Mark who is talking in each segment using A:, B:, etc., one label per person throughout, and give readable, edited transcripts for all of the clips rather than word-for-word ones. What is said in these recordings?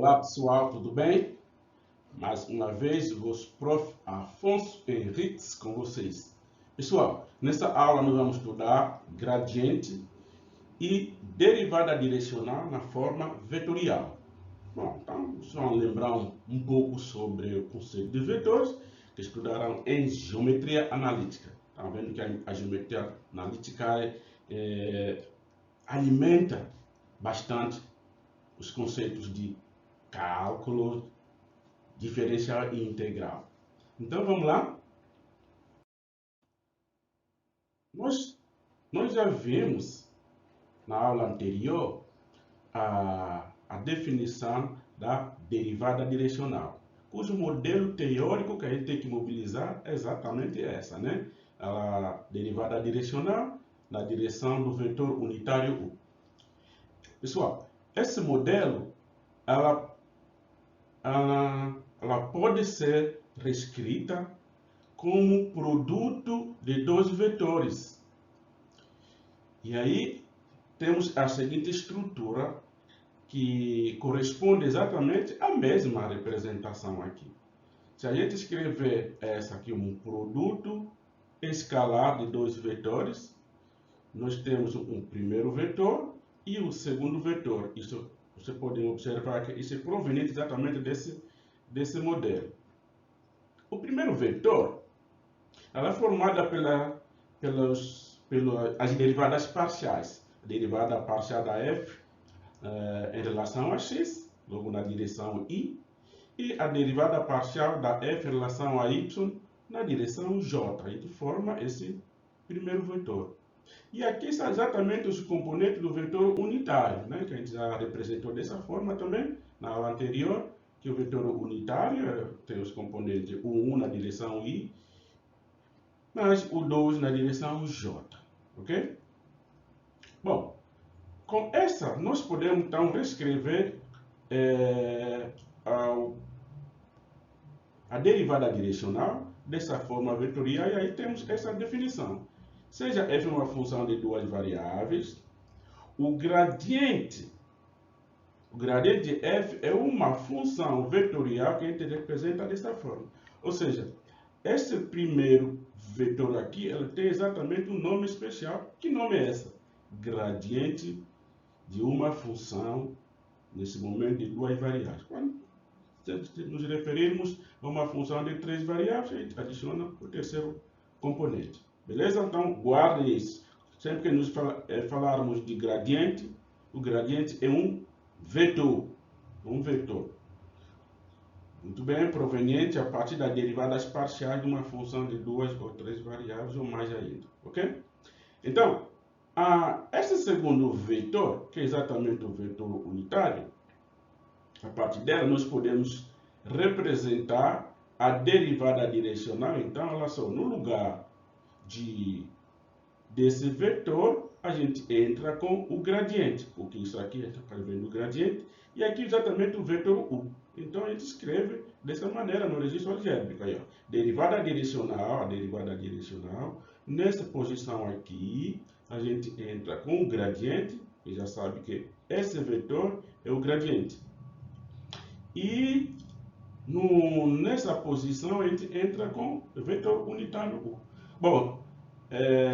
A: Olá pessoal, tudo bem? Mais uma vez, o vosso prof. Afonso Henriques com vocês. Pessoal, nessa aula nós vamos estudar gradiente e derivada direcional na forma vetorial. Bom, então vocês vão lembrar um pouco sobre o conceito de vetores que estudarão em geometria analítica. Estão vendo que a geometria analítica alimenta bastante os conceitos de cálculo diferencial e integral. Então vamos lá. Nós já vimos na aula anterior a definição da derivada direcional, cujo modelo teórico que a gente tem que mobilizar é exatamente essa, né? A derivada direcional na direção do vetor unitário U. Pessoal, esse modelo ela pode ser reescrita como produto de dois vetores. E aí temos a seguinte estrutura que corresponde exatamente à mesma representação aqui. Se a gente escrever essa aqui um produto escalar de dois vetores, nós temos um primeiro vetor e o segundo vetor. Isso você pode observar que isso é proveniente exatamente desse modelo. O primeiro vetor ela é formada pelas derivadas parciais. A derivada parcial da f em relação a x, logo na direção y, e a derivada parcial da f em relação a y na direção j. E forma esse primeiro vetor. E aqui são exatamente os componentes do vetor unitário, né? Que a gente já representou dessa forma também na aula anterior, que o vetor unitário tem os componentes o 1 na direção y, mas o 2 na direção j, ok? Bom, com essa nós podemos então reescrever a derivada direcional dessa forma vetorial, e aí temos essa definição. Seja f uma função de duas variáveis, o gradiente de f é uma função vetorial que a gente representa dessa forma. Ou seja, esse primeiro vetor aqui, ela tem exatamente um nome especial. Que nome é esse? Gradiente de uma função, nesse momento, de duas variáveis. Quando nos referirmos a uma função de três variáveis, a gente adiciona o terceiro componente. Beleza? Então, guarde isso. Sempre que nos falarmos de gradiente, o gradiente é um vetor. Um vetor. Muito bem, proveniente a partir das derivadas parciais de uma função de duas ou três variáveis ou mais ainda. Ok? Então, esse segundo vetor, que é exatamente o vetor unitário, a partir dela nós podemos representar a derivada direcional. Então, olha só, no lugar desse vetor, a gente entra com o gradiente, porque isso aqui está vendo o gradiente, e aqui exatamente o vetor U. Então a gente escreve dessa maneira no registro algébrico. Aí, ó, derivada direcional, nessa posição aqui, a gente entra com o gradiente, e já sabe que esse vetor é o gradiente. E nessa posição a gente entra com o vetor unitário U. Bom,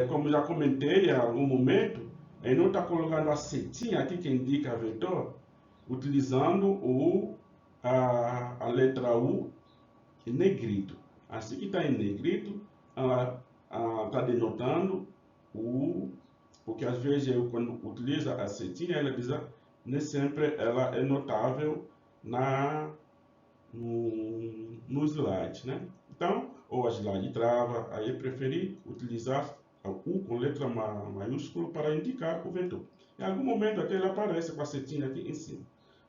A: como já comentei em algum momento, a gente não está colocando a setinha aqui que indica vetor, utilizando a letra U em negrito. Assim que está em negrito, está denotando o... Porque às vezes eu, quando utilizo a setinha, ela diz nem sempre ela é notável no slide, né? Então, ou a slide trava, aí eu preferi utilizar a U com letra maiúscula para indicar o vetor. Em algum momento até ele aparece com a setinha aqui em cima.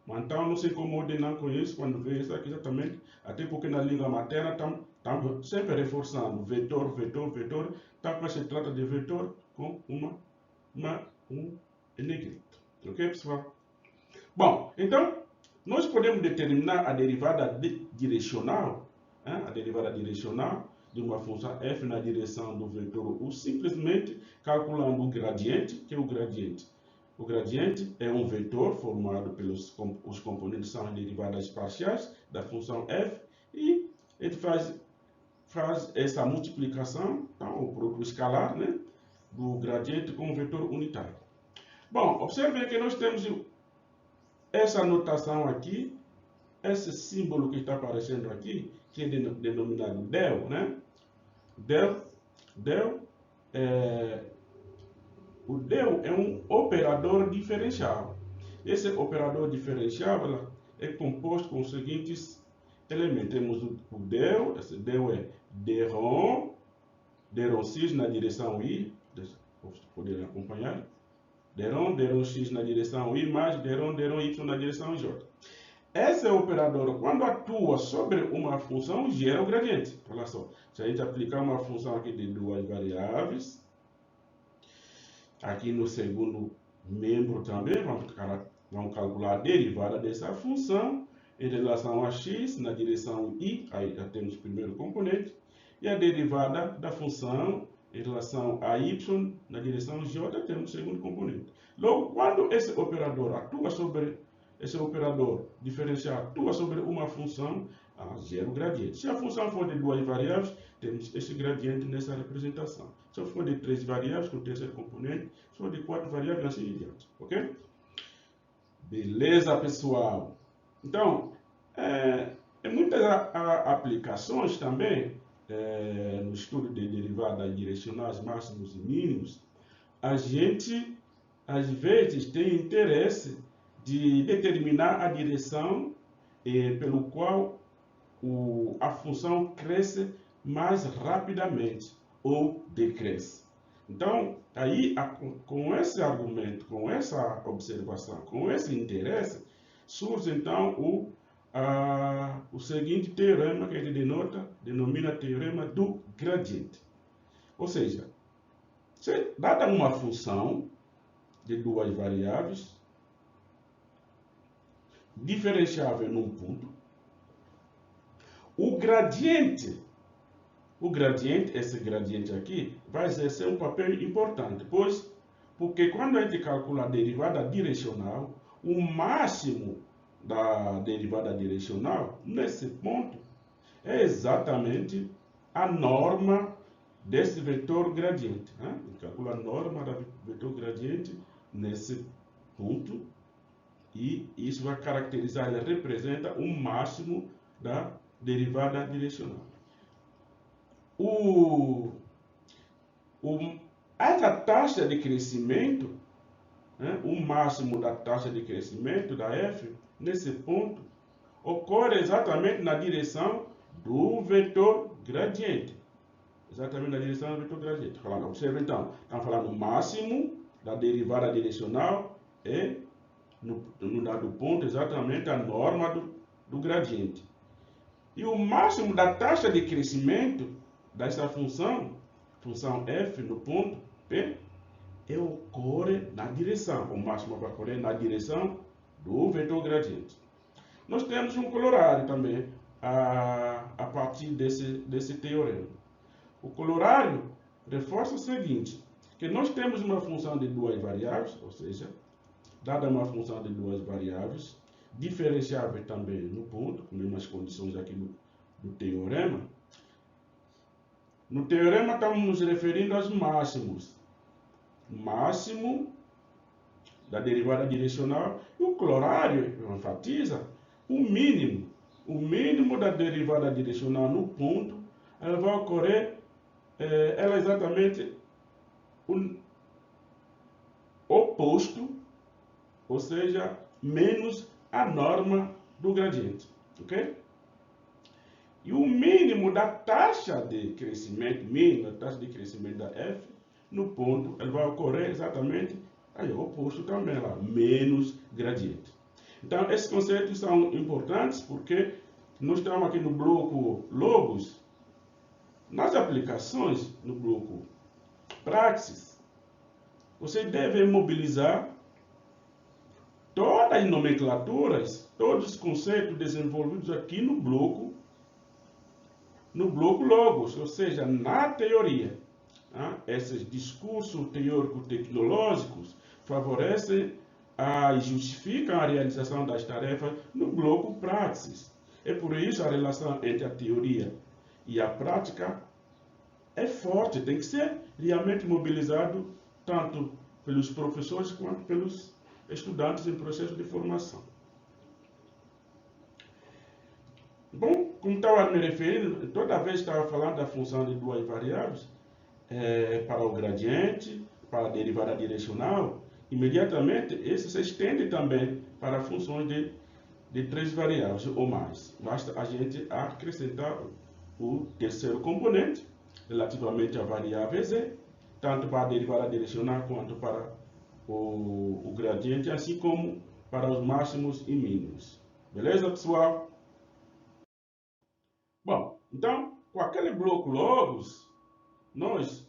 A: Mas então não se incomode não com isso quando vê isso aqui exatamente, até porque na língua materna estamos sempre reforçando vetor, então quando se trata de vetor com um negrito. Ok, pessoal? Bom, então nós podemos determinar a derivada direcional, a derivada direcional de uma função f na direção do vetor U, simplesmente calculando o gradiente, que é o gradiente O gradiente é um vetor formado pelos os componentes são as derivadas parciais da função f e ele faz essa multiplicação, então, o produto escalar, né, do gradiente com o vetor unitário. Bom, observe que nós temos essa notação aqui, esse símbolo que está aparecendo aqui, que é denominado del, né? O del é um operador diferencial. Esse operador diferencial é composto com os seguintes elementos. Temos o del, esse del é d-ρ(x) na direção y, vocês poderem acompanhar, d-ρ(x) na direção y mais d-ρ(y) na direção j. Esse operador, quando atua sobre uma função, gera o gradiente. Olha só, se a gente aplicar uma função aqui de duas variáveis, aqui no segundo membro também, vamos calcular a derivada dessa função em relação a x na direção y, aí já temos o primeiro componente, e a derivada da função em relação a y na direção j, temos o segundo componente. Logo, quando esse operador atua sobre esse operador diferencial atua sobre uma função, gera o gradiente. Se a função for de duas variáveis, temos esse gradiente nessa representação. Se for de três variáveis, com o terceiro componente, se for de quatro variáveis, assim em diante. Ok? Beleza, pessoal? Então, em muitas aplicações também, no estudo de derivadas direcionais máximos e mínimos, a gente, às vezes, tem interesse de determinar a direção pelo qual a função cresce mais rapidamente ou decresce. Então, aí, com esse argumento, com essa observação, com esse interesse, surge então o seguinte teorema que ele denomina teorema do gradiente. Ou seja, dada uma função de duas variáveis, diferenciável num ponto, esse gradiente aqui, vai exercer um papel importante, porque quando a gente calcula a derivada direcional, o máximo da derivada direcional, nesse ponto, é exatamente a norma desse vetor gradiente. Né? Calcula a norma do vetor gradiente nesse ponto, e isso vai caracterizar, ele representa o máximo da derivada direcional. Essa taxa de crescimento, né, o máximo da taxa de crescimento da f, nesse ponto, ocorre exatamente na direção do vetor gradiente. Exatamente na direção do vetor gradiente. Observe então, estamos falando do máximo da derivada direcional é no dado ponto, exatamente a norma do gradiente. E o máximo da taxa de crescimento dessa função f no ponto P, ocorre na direção. O máximo vai ocorrer na direção do vetor gradiente. Nós temos um corolário também a partir desse teorema. O corolário reforça o seguinte, que nós temos uma função de duas variáveis, ou seja, dada uma função de duas variáveis, diferenciável também no ponto, com as mesmas condições aqui do teorema. No teorema estamos nos referindo aos máximos. O máximo da derivada direcional e o corolário enfatiza o mínimo. O mínimo da derivada direcional no ponto, ela vai ocorrer, ela é exatamente o oposto, ou seja, menos a norma do gradiente, ok? E o mínimo da taxa de crescimento, da f, no ponto, ele vai ocorrer exatamente aí, o oposto também, lá, menos gradiente. Então, esses conceitos são importantes porque nós estamos aqui no bloco logos. Nas aplicações, no bloco praxis, você deve mobilizar todas as nomenclaturas, todos os conceitos desenvolvidos aqui no bloco logos, ou seja, na teoria. esses discursos teórico-tecnológicos favorecem e justificam a realização das tarefas no bloco praxis. É por isso a relação entre a teoria e a prática é forte, tem que ser realmente mobilizado tanto pelos professores quanto pelos estudantes em processo de formação. Bom, como estava me referindo, toda vez que estava falando da função de duas variáveis, para o gradiente, para a derivada direcional, imediatamente isso se estende também para funções de três variáveis ou mais. Basta a gente acrescentar o terceiro componente, relativamente à variável z, tanto para a derivada direcional quanto para o gradiente, assim como para os máximos e mínimos. Beleza, pessoal? Bom, então, com aquele bloco logos, nós,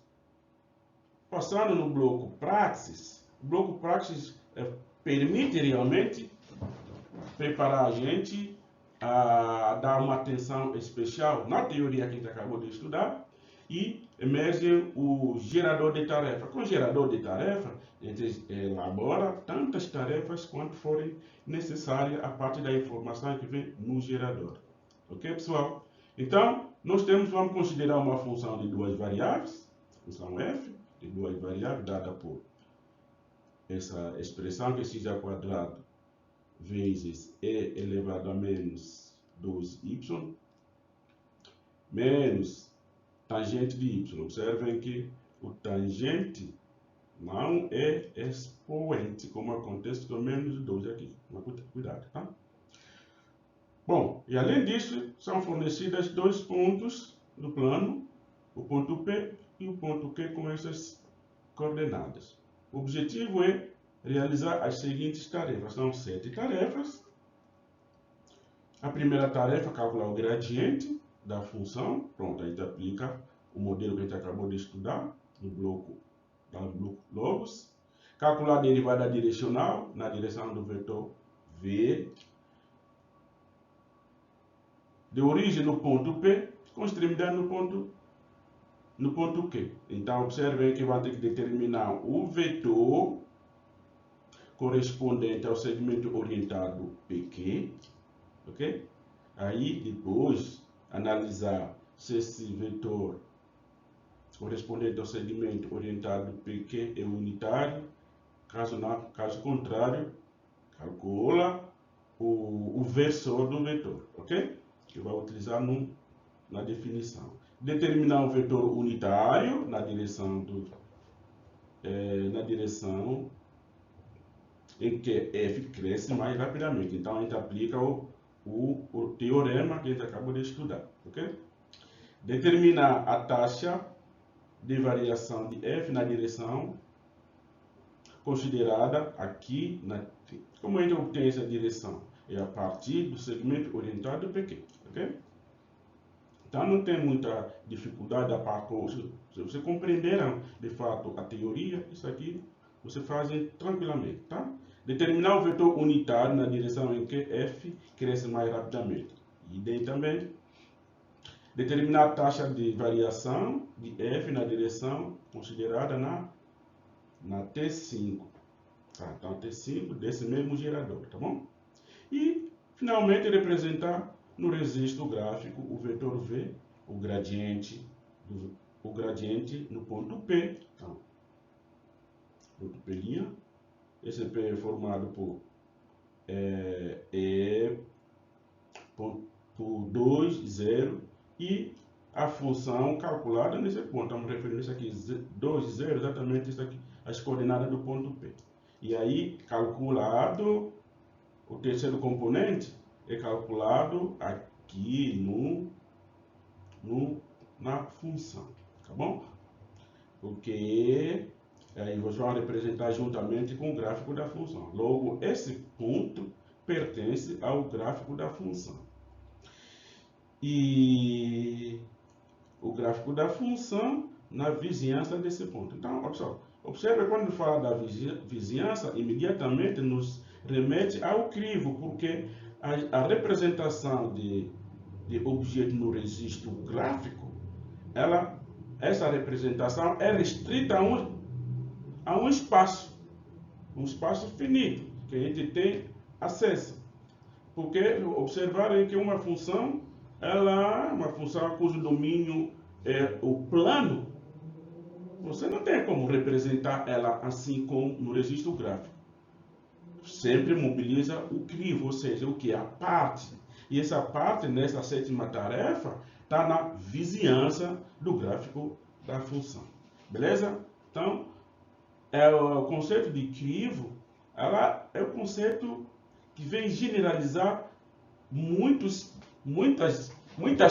A: passando no bloco praxis, o bloco praxis permite realmente preparar a gente a dar uma atenção especial na teoria que a gente acabou de estudar e emerge o gerador de tarefa. Com o gerador de tarefa, a gente elabora tantas tarefas quanto forem necessárias a partir da informação que vem no gerador. Ok, pessoal? Então, vamos considerar uma função de duas variáveis, função f, de duas variáveis, dada por essa expressão que é x ao quadrado vezes e elevado a menos 2y, menos tangente de y. Observem que o tangente não é expoente, como acontece com menos 2 aqui. Mas cuidado, tá? Bom, e além disso, são fornecidas dois pontos do plano, o ponto P e o ponto Q com essas coordenadas. O objetivo é realizar as seguintes tarefas. São 7 tarefas. A primeira tarefa é calcular o gradiente da função. Pronto, a gente aplica o modelo que a gente acabou de estudar no bloco logos. Calcular a derivada direcional na direção do vetor V, de origem no ponto P, com extremidade no ponto Q. Então, observem que vai ter que determinar o vetor correspondente ao segmento orientado PQ, ok? Aí, depois, analisar se esse vetor correspondente ao segmento orientado PQ é unitário. Caso contrário, calcula o versor do vetor, ok? Que vai utilizar na definição. Determinar o vetor unitário na direção em que f cresce mais rapidamente. Então, a gente aplica o teorema que a gente acabou de estudar, ok? Determinar a taxa de variação de f na direção considerada aqui, como a gente obtém essa direção? É a partir do segmento orientado PQ, ok? Então, não tem muita dificuldade a parte. Se você compreenderam, de fato, a teoria, isso aqui você faz tranquilamente, tá? Determinar o vetor unitário na direção em que f cresce mais rapidamente. E daí também, determinar a taxa de variação de f na direção considerada na T5. Tá? Então, T5 desse mesmo gerador, tá bom? E, finalmente, representar no registro gráfico o vetor V, o gradiente no ponto P. Então, ponto P'. Esse P é formado por por 2, 0 e a função calculada nesse ponto. Estamos referindo isso aqui, 2, 0, exatamente isso aqui, as coordenadas do ponto P. E aí, calculado o terceiro componente, é calculado aqui na função, tá bom? Porque aí vocês vão representar juntamente com o gráfico da função. Logo, esse ponto pertence ao gráfico da função. E o gráfico da função na vizinhança desse ponto. Então, observe quando fala da vizinhança, imediatamente nos remete ao crivo, porque a representação de objeto no registro gráfico, ela essa representação é restrita a um espaço finito, que a gente tem acesso. Porque observarem que uma função cujo domínio é o plano, você não tem como representar ela assim como no registro gráfico. Sempre mobiliza o crivo, ou seja, o que? A parte. E essa parte, nessa sétima tarefa, está na vizinhança do gráfico da função. Beleza? Então, o conceito de crivo, ela é o conceito que vem generalizar muitas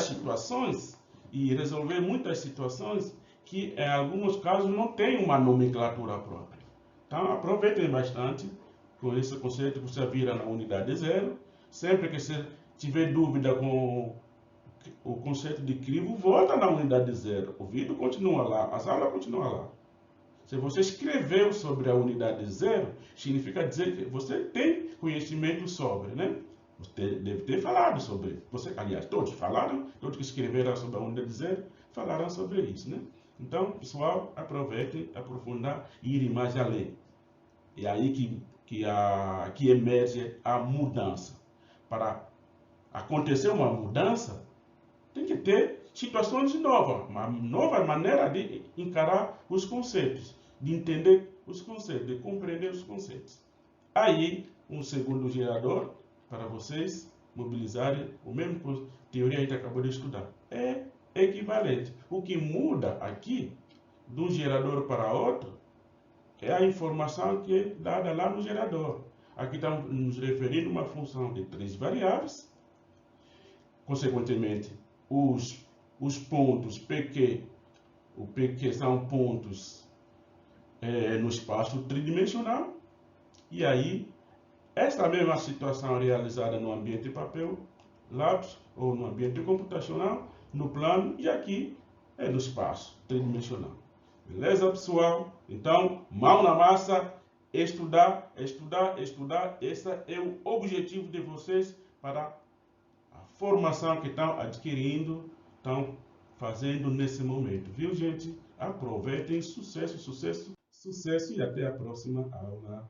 A: situações e resolver muitas situações que, em alguns casos, não tem uma nomenclatura própria. Então, aproveitem bastante com esse conceito que você vira na unidade 0. Sempre que você tiver dúvida com o conceito de crivo, volta na unidade 0. O vídeo continua lá, a aula continua lá. Se você escreveu sobre a unidade 0, significa dizer que você tem conhecimento sobre, né? Você deve ter falado sobre. Aliás, todos falaram, todos que escreveram sobre a unidade 0 falaram sobre isso, né? Então, pessoal, aproveitem, aprofundar e ir mais além. É aí que emerge a mudança. Para acontecer uma mudança, tem que ter situações novas, uma nova maneira de encarar os conceitos, de entender os conceitos, de compreender os conceitos. Aí, um segundo gerador, para vocês mobilizarem o mesmo que a teoria a gente acabou de estudar. É equivalente. O que muda aqui, de um gerador para outro, é a informação que é dada lá no gerador. Aqui estamos nos referindo a uma função de 3 variáveis. Consequentemente, os pontos PQ, o PQ são pontos no espaço tridimensional. E aí, esta mesma situação realizada no ambiente de papel, lápis, ou no ambiente computacional, no plano, e aqui é no espaço tridimensional. Beleza, pessoal? Então, mão na massa, estudar, estudar, estudar. Esse é o objetivo de vocês para a formação que estão adquirindo, estão fazendo nesse momento. Viu, gente? Aproveitem. Sucesso, sucesso, sucesso e até a próxima aula.